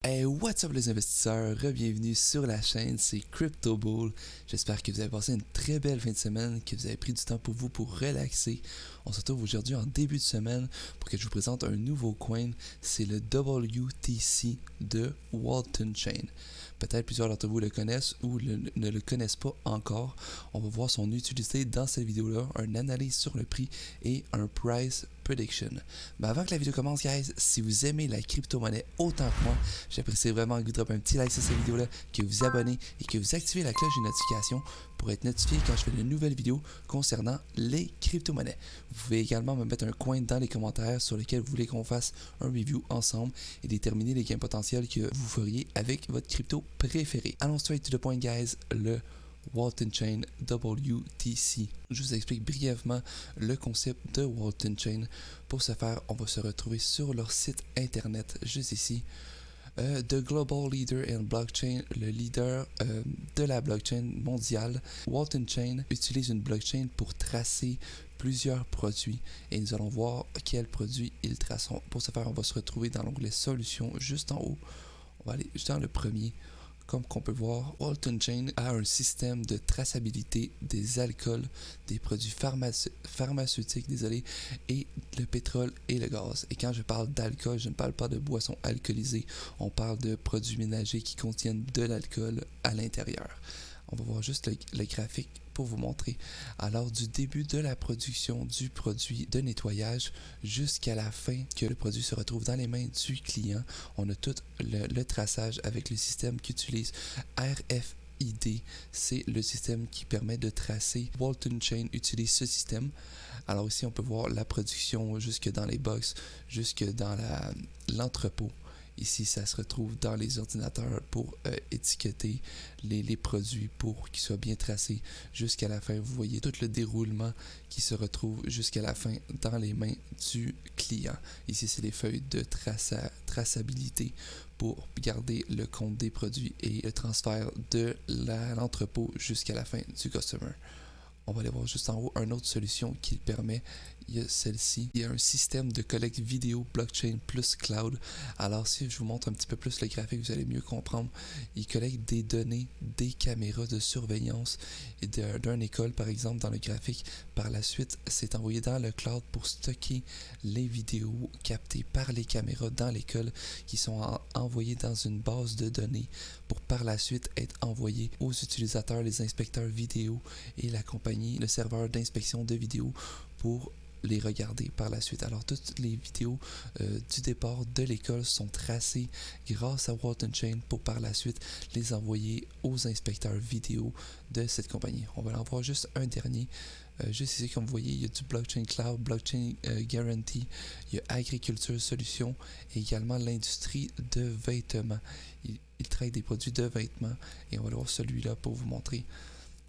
Hey, what's up les investisseurs, bienvenue sur la chaîne, c'est Crypto Bull. J'espère que vous avez passé une très belle fin de semaine, que vous avez pris du temps pour vous pour relaxer. On se retrouve aujourd'hui en début de semaine pour que je vous présente un nouveau coin, c'est le WTC de Walton Chain. Peut-être plusieurs d'entre vous le connaissent ou ne le connaissent pas encore. On va voir son utilité dans cette vidéo-là, une analyse sur le prix et un price prediction. Mais avant que la vidéo commence, guys, si vous aimez la crypto-monnaie autant que moi, j'apprécie vraiment que vous droppez un petit like sur cette vidéo-là, que vous abonnez et que vous activez la cloche de notification pour être notifié quand je fais de nouvelles vidéos concernant les crypto-monnaies. Vous pouvez également me mettre un coin dans les commentaires sur lequel vous voulez qu'on fasse un review ensemble et déterminer les gains potentiels que vous feriez avec votre crypto préféré. Allons straight to the point, guys, le Walton Chain WTC. Je vous explique brièvement le concept de Walton Chain. Pour ce faire, on va se retrouver sur leur site internet, juste ici. The Global Leader in Blockchain, le leader de la blockchain mondiale. Walton Chain utilise une blockchain pour tracer plusieurs produits et nous allons voir quels produits ils tracent. Pour ce faire, on va se retrouver dans l'onglet Solutions juste en haut. On va aller juste dans le premier. Comme qu'on peut voir, Walton Chain a un système de traçabilité des alcools, des produits pharmaceutiques, et le pétrole et le gaz. Et quand je parle d'alcool, je ne parle pas de boissons alcoolisées, on parle de produits ménagers qui contiennent de l'alcool à l'intérieur. On va voir juste le graphique pour vous montrer. Alors, du début de la production du produit de nettoyage jusqu'à la fin que le produit se retrouve dans les mains du client, on a tout le traçage avec le système qu'utilise RFID. C'est le système qui permet de tracer. Walton Chain utilise ce système. Alors ici, on peut voir la production jusque dans les box, jusque dans l'entrepôt. Ici, ça se retrouve dans les ordinateurs pour étiqueter les produits pour qu'ils soient bien tracés jusqu'à la fin. Vous voyez tout le déroulement qui se retrouve jusqu'à la fin dans les mains du client. Ici, c'est les feuilles de traçabilité pour garder le compte des produits et le transfert de l'entrepôt jusqu'à la fin du customer. On va aller voir juste en haut une autre solution qui le permet. Il y a celle-ci. Il y a un système de collecte vidéo blockchain plus cloud. Alors si je vous montre un petit peu plus le graphique, vous allez mieux comprendre. Il collecte des données des caméras de surveillance d'une école, par exemple, dans le graphique. Par la suite, c'est envoyé dans le cloud pour stocker les vidéos captées par les caméras dans l'école qui sont envoyées dans une base de données pour par la suite être envoyées aux utilisateurs, les inspecteurs vidéo et la compagnie, le serveur d'inspection de vidéos pour les regarder par la suite. Alors toutes les vidéos du départ de l'école sont tracées grâce à Walton Chain pour par la suite les envoyer aux inspecteurs vidéo de cette compagnie. On va en voir juste un dernier. Juste ici, comme vous voyez, il y a du Blockchain Cloud, Blockchain Guarantee, il y a Agriculture Solutions et également l'industrie de vêtements. Il traite des produits de vêtements et on va voir celui-là pour vous montrer.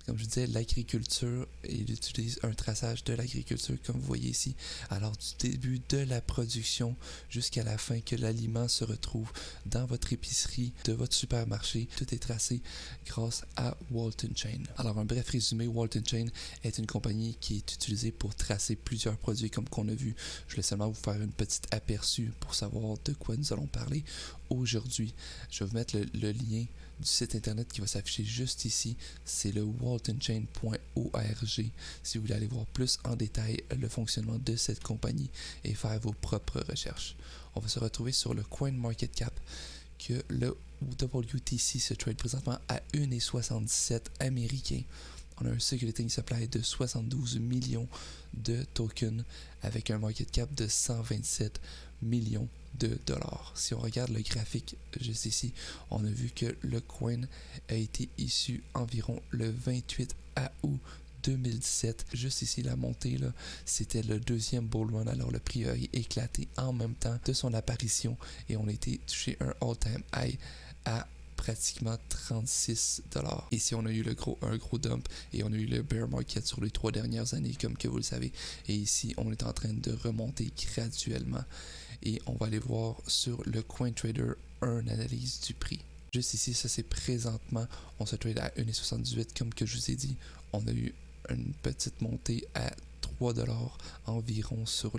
Comme je disais, l'agriculture, il utilise un traçage de l'agriculture, comme vous voyez ici. Alors, du début de la production jusqu'à la fin que l'aliment se retrouve dans votre épicerie, de votre supermarché, tout est tracé grâce à Walton Chain. Alors, un bref résumé, Walton Chain est une compagnie qui est utilisée pour tracer plusieurs produits comme qu'on a vu. Je voulais seulement vous faire une petite aperçu pour savoir de quoi nous allons parler aujourd'hui. Je vais vous mettre le lien du site internet qui va s'afficher juste ici. C'est le waltonchain.org si vous voulez aller voir plus en détail le fonctionnement de cette compagnie et faire vos propres recherches. On va se retrouver sur le CoinMarketCap que le WTC se trade présentement à 1,77 américain. On a un circulating supply de 72 millions de tokens avec un market cap de 127 millions de dollars. Si on regarde le graphique juste ici, on a vu que le coin a été issu environ le 28 août 2017. Juste ici, la montée, là, c'était le deuxième bull run. Alors, le prix a éclaté en même temps de son apparition et on a été touché un all-time high à pratiquement 36 $. Ici, on a eu un gros dump et on a eu le bear market sur les 3 dernières années, comme que vous le savez. Et ici, on est en train de remonter graduellement. Et on va aller voir sur le CoinTrader une analyse du prix. Juste ici, ça c'est présentement, on se trade à 1,78 comme que je vous ai dit. On a eu une petite montée à 3 $ environ sur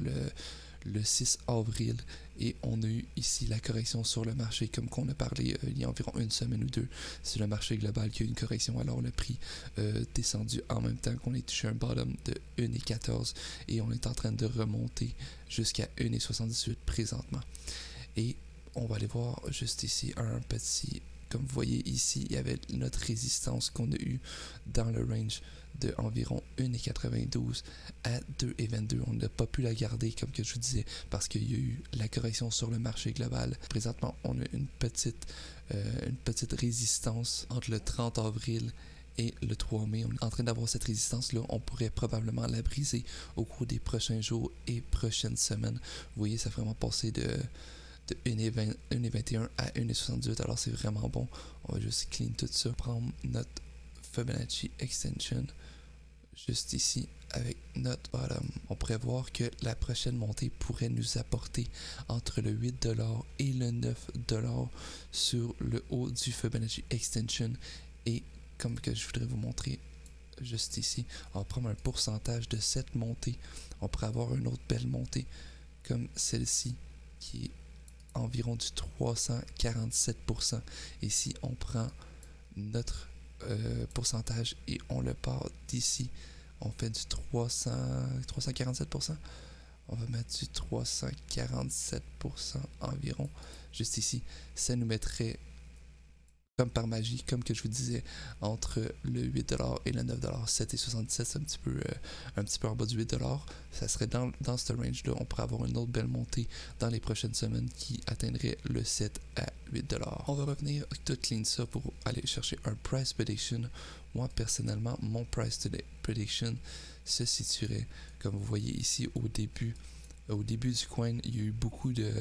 le 6 avril et on a eu ici la correction sur le marché comme qu'on a parlé il y a environ une semaine ou deux. C'est le marché global qui a eu une correction, alors le prix descendu en même temps qu'on a touché un bottom de 1,14 et on est en train de remonter jusqu'à 1,78 présentement. Et on va aller voir juste ici un petit, comme vous voyez ici, il y avait notre résistance qu'on a eue dans le range de environ 1,92 à 2,22. On n'a pas pu la garder, comme que je vous disais, parce qu'il y a eu la correction sur le marché global. Présentement, on a une petite résistance entre le 30 avril et le 3 mai. On est en train d'avoir cette résistance-là. On pourrait probablement la briser au cours des prochains jours et prochaines semaines. Vous voyez, ça a vraiment passé de 1,21 à 1,78. Alors, c'est vraiment bon. On va juste clean tout ça. Prendre notre Fibonacci Extension juste ici avec notre bottom. On pourrait voir que la prochaine montée pourrait nous apporter entre le 8$ et le 9$ sur le haut du Fibonacci Extension. Et comme que je voudrais vous montrer juste ici, on va prendre un pourcentage de cette montée. On pourrait avoir une autre belle montée comme celle-ci qui est environ du 347%. Et si on prend notre pourcentage et on le part d'ici, on fait du 347%. On va mettre du 347% environ juste ici. Ça nous mettrait comme par magie, comme que je vous disais, entre le 8$ et le 9$. 7,77$, c'est un petit peu en bas du 8$. Ça serait dans ce range-là. On pourrait avoir une autre belle montée dans les prochaines semaines qui atteindrait le 7 à 8$. On va revenir tout clean ça pour aller chercher un price prediction. Moi, personnellement, mon price prediction se situerait, comme vous voyez ici au début du coin, il y a eu beaucoup de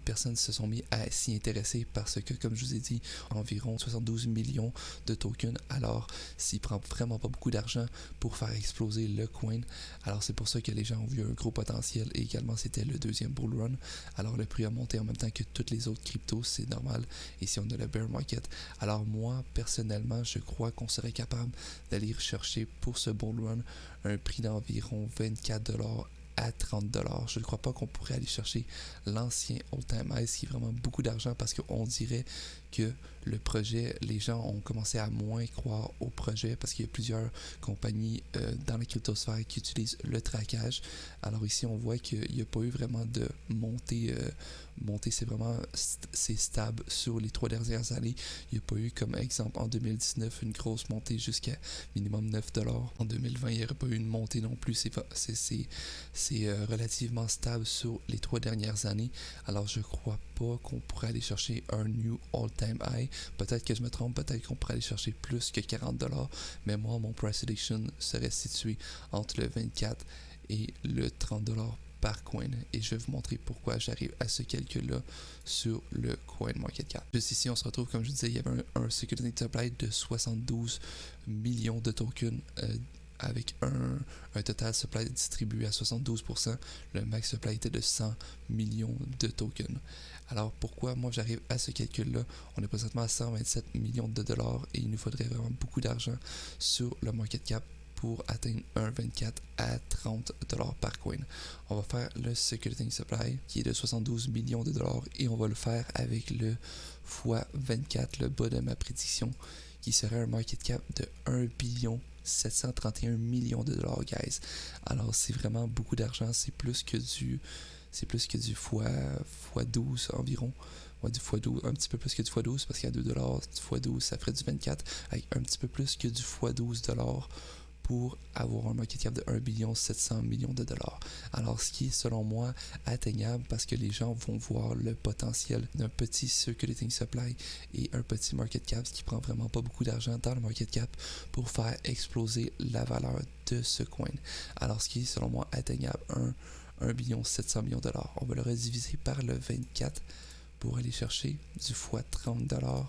personnes qui se sont mis à s'y intéresser parce que, comme je vous ai dit, environ 72 millions de tokens. Alors, s'il prend vraiment pas beaucoup d'argent pour faire exploser le coin, alors c'est pour ça que les gens ont vu un gros potentiel et également c'était le deuxième bull run. Alors, le prix a monté en même temps que toutes les autres cryptos, c'est normal. Ici, on a le bear market. Alors, moi, personnellement, je crois qu'on serait capable d'aller rechercher pour ce bull run un prix d'environ 24$ à 30$. Je ne crois pas qu'on pourrait aller chercher l'ancien all-time high, ce qui est vraiment beaucoup d'argent parce qu'on dirait que le projet, les gens ont commencé à moins croire au projet parce qu'il y a plusieurs compagnies dans la cryptosphère qui utilisent le trackage. Alors ici, on voit qu'il n'y a pas eu vraiment de montée. C'est vraiment c'est stable sur les 3 dernières années. Il n'y a pas eu, comme exemple, en 2019, une grosse montée jusqu'à minimum 9$. En 2020, il n'y aurait pas eu une montée non plus. C'est relativement stable sur les 3 dernières années. Alors, je crois pas qu'on pourrait aller chercher un new all-time high. Peut-être que je me trompe, peut-être qu'on pourrait aller chercher plus que 40$. Mais moi, mon price prediction serait situé entre le 24$ et le 30$ par coin, et je vais vous montrer pourquoi j'arrive à ce calcul-là sur le CoinMarketCap. Juste ici, on se retrouve, comme je disais, il y avait un security supply de 72 millions de tokens avec un total supply distribué à 72%. Le max supply était de 100 millions de tokens. Alors pourquoi moi j'arrive à ce calcul-là? On est présentement à 127 millions de dollars et il nous faudrait vraiment beaucoup d'argent sur le market cap pour atteindre un 24 à 30$ par coin. On va faire le Security Supply qui est de 72 millions de dollars et on va le faire avec le x24, le bas de ma prédiction, qui serait un market cap de 1,731 millions de dollars, guys. Alors c'est vraiment beaucoup d'argent, c'est plus que du x12 environ. Ouais, du x12, un petit peu plus que du x12 parce qu'à 2$, du x12 ça ferait du 24 avec un petit peu plus que du x12$ pour avoir un market cap de 1,7 million de dollars. Alors, ce qui est, selon moi, atteignable parce que les gens vont voir le potentiel d'un petit circulating supply et un petit market cap, ce qui prend vraiment pas beaucoup d'argent dans le market cap pour faire exploser la valeur de ce coin. Alors, ce qui est, selon moi, atteignable, 1,7 million de dollars. On va le rediviser par le 24 pour aller chercher du x 30$,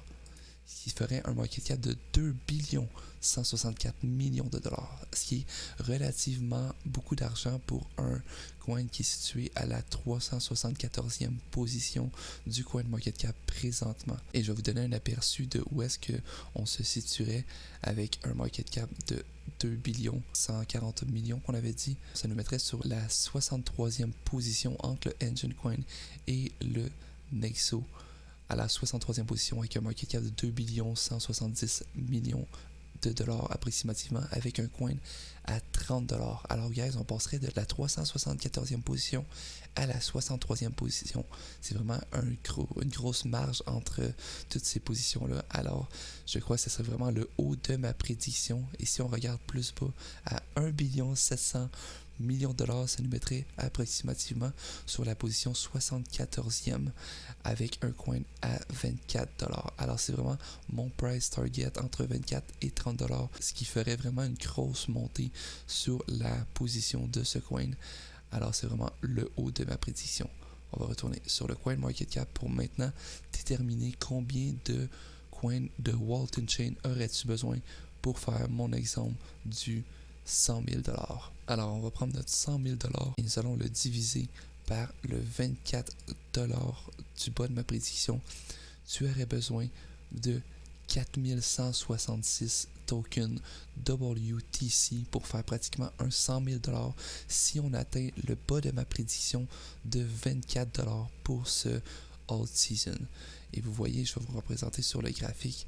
ce qui ferait un market cap de 2 billions 164 millions de dollars, ce qui est relativement beaucoup d'argent pour un coin qui est situé à la 374e position du CoinMarketCap présentement. Et je vais vous donner un aperçu de où est-ce qu'on se situerait avec un market cap de 2 billions 140 millions qu'on avait dit. Ça nous mettrait sur la 63e position entre le Engine Coin et le Nexo, à la 63e position avec un market cap de 2 billions 170 millions de dollars approximativement, avec un coin à 30 dollars. Alors guys, on passerait de la 374e position à la 63e position. C'est vraiment une grosse marge entre toutes ces positions-là. Alors, je crois que ce serait vraiment le haut de ma prédiction. Et si on regarde plus bas, à 1 billion 700 millions de dollars, ça nous mettrait approximativement sur la position 74e avec un coin à 24 dollars. Alors c'est vraiment mon price target entre 24 et 30 dollars, ce qui ferait vraiment une grosse montée sur la position de ce coin. Alors c'est vraiment le haut de ma prédiction. On va retourner sur le CoinMarketCap pour maintenant déterminer combien de coins de Walton Chain aurais-tu besoin pour faire mon exemple du 100 000 $. Alors, on va prendre notre 100 000 $ et nous allons le diviser par le 24 $ du bas de ma prédiction. Tu aurais besoin de 4166 tokens WTC pour faire pratiquement un 100 000 $ si on atteint le bas de ma prédiction de 24 $ pour ce alt season. Et vous voyez, je vais vous représenter sur le graphique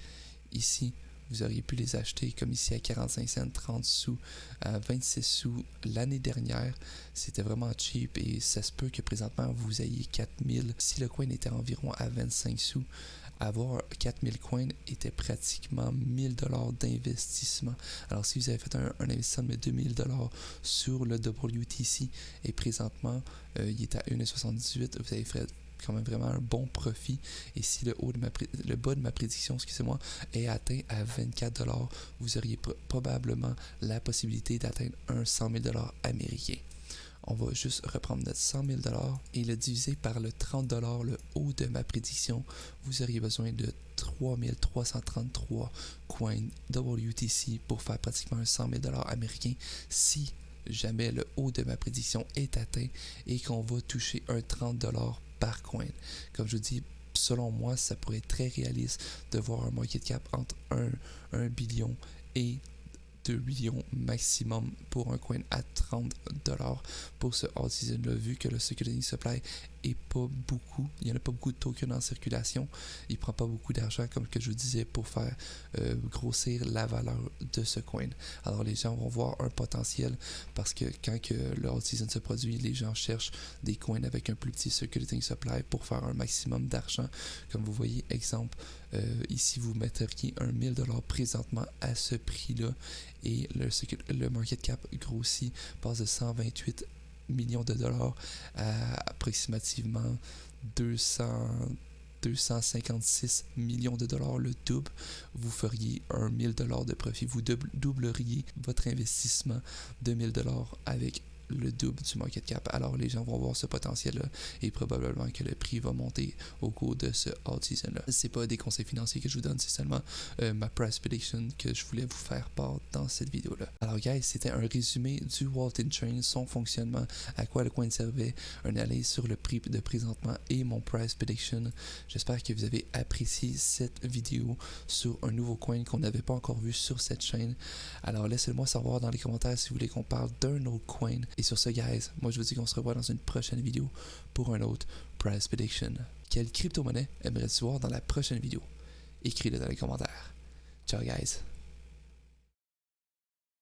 ici. Vous auriez pu les acheter comme ici à 45 cents, 30 sous, à 26 sous l'année dernière. C'était vraiment cheap et ça se peut que présentement vous ayez 4000. Si le coin était environ à 25 sous, avoir 4000 coins était pratiquement 1000 $ d'investissement. Alors si vous avez fait un investissement de 2000 $ sur le WTC et présentement il est à 1,78, vous avez fait quand même vraiment un bon profit. Et si le bas de ma prédiction, excusez-moi, est atteint à 24 $, vous auriez probablement la possibilité d'atteindre un 100 000 $ américain. On va juste reprendre notre 100 000 $ et le diviser par le 30 $, le haut de ma prédiction. Vous auriez besoin de 3333 coins WTC pour faire pratiquement un 100 000 $ américain si jamais le haut de ma prédiction est atteint et qu'on va toucher un 30 $ par coin. Comme je vous dis, selon moi, ça pourrait être très réaliste de voir un market cap entre 1 billion et 2 billions maximum pour un coin à 30 $ pour ce hard season-là, vu que le security supply est pas beaucoup, il n'y en a pas beaucoup de tokens en circulation, il prend pas beaucoup d'argent comme que je vous disais pour faire grossir la valeur de ce coin. Alors les gens vont voir un potentiel parce que quand que le hard season se produit, les gens cherchent des coins avec un plus petit circulating supply pour faire un maximum d'argent. Comme vous voyez, exemple, ici vous metteriez un 1000 $ présentement à ce prix-là et le market cap grossit, passe de 128 millions de dollars à approximativement 256 millions de dollars, le double. Vous feriez un 1000 $ de profit, vous doubleriez votre investissement de 1000 $ avec le double du market cap. Alors les gens vont voir ce potentiel-là et probablement que le prix va monter au cours de ce hard season-là. C'est pas des conseils financiers que je vous donne, c'est seulement ma price prediction que je voulais vous faire part dans cette vidéo-là. Alors guys, c'était un résumé du Walton Chain, son fonctionnement, à quoi le coin servait, un analyse sur le prix de présentement et mon price prediction. J'espère que vous avez apprécié cette vidéo sur un nouveau coin qu'on n'avait pas encore vu sur cette chaîne. Alors laissez-moi savoir dans les commentaires si vous voulez qu'on parle d'un autre coin. Et sur ce, guys, moi je vous dis qu'on se revoit dans une prochaine vidéo pour un autre price prediction. Quelle crypto-monnaie aimerais-tu voir dans la prochaine vidéo? Écris-le dans les commentaires. Ciao, guys!